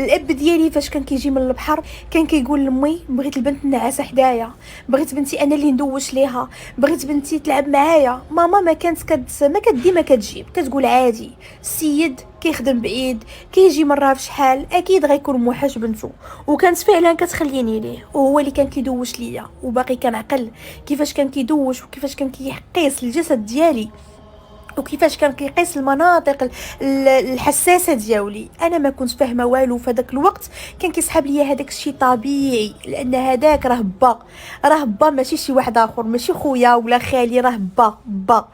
الاب ديالي فاش كان كيجي من البحر كان كيقول لامي بغيت البنت النعاسه حدايا، بغيت بنتي انا اللي ندوش ليها، بغيت بنتي تلعب معايا. ماما ما كانت ما كدي ما كتجيب، كتقول عادي السيد كيخدم بعيد، كيجي مره في شحال اكيد غيكون موحش بنته. وكانت فعلا كتخليني ليه، وهو اللي كان كيدوش ليا، وباقي كنعقل كيفاش كان كيدوش وكيفاش كان كيقيس الجسد ديالي وكيفاش كان كيقيس المناطق الحساسه ديالي. انا ما كنت فاهمه والو في هذاك الوقت. كان كيسحب ليا هذاك الشيء طبيعي، لان هذاك راه با ماشي شي واحد اخر، ماشي خويا ولا خالي، راه با.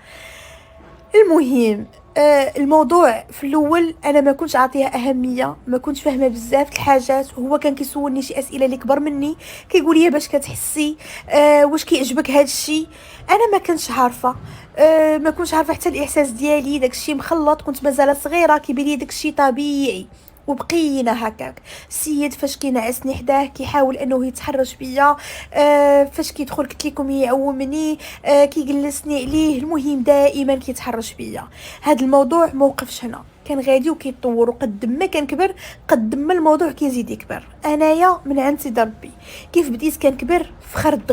المهم الموضوع في الاول انا ما كنتش عاطيها اهميه، ما كنتش فاهمه بزاف الحاجات. هو كان كيسولني شي اسئله اللي كبر مني، كيقول لي باش كتحسي واش كيعجبك هذا الشيء. انا ما كنتش عارفه، ما كنتش عارفه حتى الاحساس ديالي داك الشيء مخلط، كنت مازال صغيره كيبان لي داك الشيء طبيعي. وبقينا هكاك السيد فاش كينعسني حداه كيحاول انه يتحرش بيا، فاش كيدخل قلت لكم يعومني، كيجلسني عليه. المهم دائما كيتحرش بيا. هذا الموضوع موقفش هنا، كان غادي وكيتطور، وقد ما كنكبر قد ما الموضوع كيزيد يكبر. انايا من عند سيدي ربي كيف بديت كنكبر فخرت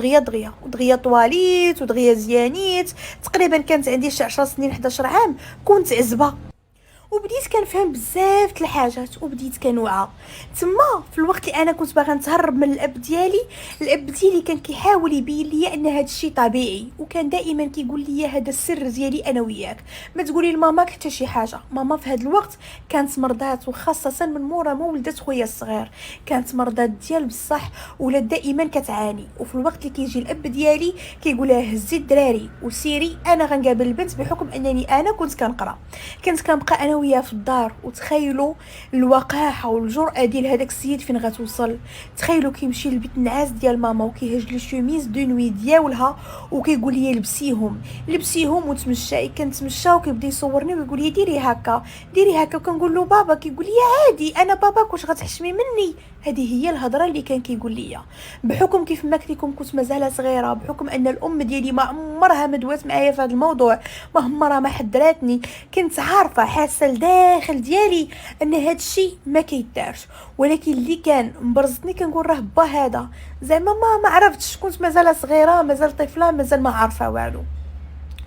دغيا طواليت ودغيا زيانيت. تقريبا كانت عندي شي 10 سنين 11 عام، كنت عزبه وبديت كنفهم بزاف د الحاجات وبديت كنوعى. تما في الوقت اللي انا كنت باغا نتهرب من الاب ديالي، الاب ديالي كان كيحاول يبين لي ان هذا الشيء طبيعي، وكان دائما كيقول لي هذا السر ديالي انا وياك، ما تقولي لماماك حتى شي حاجه. ماما في هذا الوقت كانت مرضات، وخاصه من مورا ما ولدت خويا الصغير كانت مرضات ديال بصح، ولا دائما كتعاني. وفي الوقت اللي كيجي الاب ديالي كيقول لها هزي الدراري وسيري انا غنقابل البنت، بحكم انني انا كنت كنقرا، كنت كنبقى انا وياه في الدار. وتخيلوا الوقاحه والجرأه ديال هذاك السيد فين غتوصل. تخيلوا كيمشي للبيت النعاس ديال ماما وكيهج لي شوميز دو نوي ديالها وكيقول لي لبسيهم وتمشى. كنتمشى وكيبدا يصورني ويقول لي ديري هكا ديري هكا، وكنقول له بابا، كيقول لي عادي انا باباك واش غتحشمي مني. هذه هي الهضره اللي كان كيقول لي. بحكم كيف ما قلت لكم كنت مازال صغيره، بحكم ان الام ديالي ما عمرها ما دوات معايا في هذا الموضوع، ما عمرها ما حضراتني، كنت عارفه حاسه لداخل ديالي ان هذا الشيء ما كيدارش. ولكن اللي كان مبرزتني كنقول راه با هذا زعما ما عرفتش، كنت مازال صغيره، مازال طفله، مازال ما عارفه والو.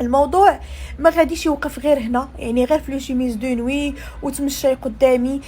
الموضوع ما غاديش يوقف غير هنا، يعني غير في لو شيميز دو نوي وتمشى قدامي.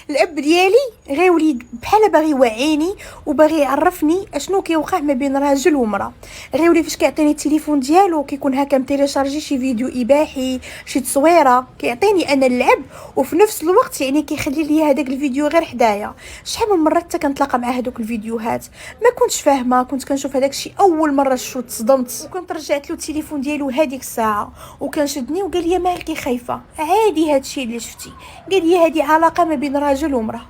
الاب ديالي غيولي بحال باغي يوعيني وباغي يعرفني اشنو كيوقع ما بين راجل ومراه. غيولي فاش كيعطيني التليفون ديالو كيكون هكا متيليشارجي شي فيديو اباحي، شي تصويره كيعطيني انا اللعب، وفي نفس الوقت يعني كيخلي لي هذاك الفيديو غير حدايا. شحال من مره حتى كنتلاقى مع هذوك الفيديوهات ما كنتش فاهمه، كنت كنشوف هذاك الشيء اول مره شفت تصدمت، وكنت رجعت له التليفون ديالو هذيك الساعه وكنشدني وقال لي مالكي خايفه، عادي هذا الشيء اللي شفتي. قال لي هذه علاقه ما بين راجل ومراه.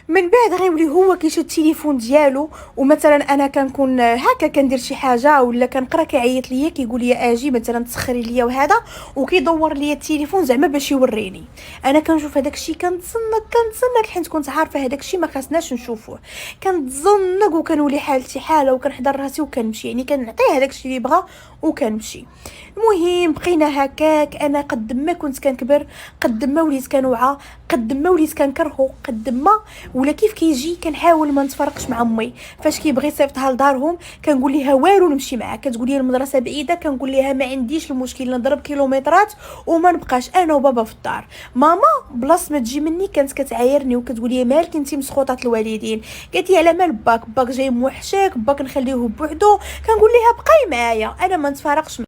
من بعد غيولي هو كيشد التليفون ديالو، ومثلا انا كنكون هكا كندير شي حاجه ولا كنقرا كيعيط ليا كيقول لي اجي مثلا تسخري ليا وهذا، وكيدور ليا التليفون زعما باش يوريني. انا كنشوف هذاك الشيء كنتسنق حيت كنت عارفه هذاك الشيء ما خاصناش نشوفوه. كنتزنق وكنولي حالتي حاله وكنحضر راسي وكنمشي، يعني كنعطيه هذاك الشيء اللي بغا وكنمشي. المهم بقينا هكاك. انا قد ما كنت كنكبر قد ما وليت كنوعى، قد ما وليت كنكرهو، قد ما ولا كيف كيجي كنحاول ما نتفرقش مع امي. فاش كيبغي يصيفطها لدارهم كنقول لها والو نمشي معاك، كتقول لي المدرسه بعيده، كنقول لها ما عنديش المشكل نضرب كيلومترات وما نبقاش انا وبابا في الدار. ماما بلاص ما تجي مني كانت كتعايرني وكتقول لي مالك انت مسخوطه الوالدين. قالت لي على مال باك جاي موحشك، باك نخليوه بوحدو. كنقول لها بقاي معايا انا ما نتفارقش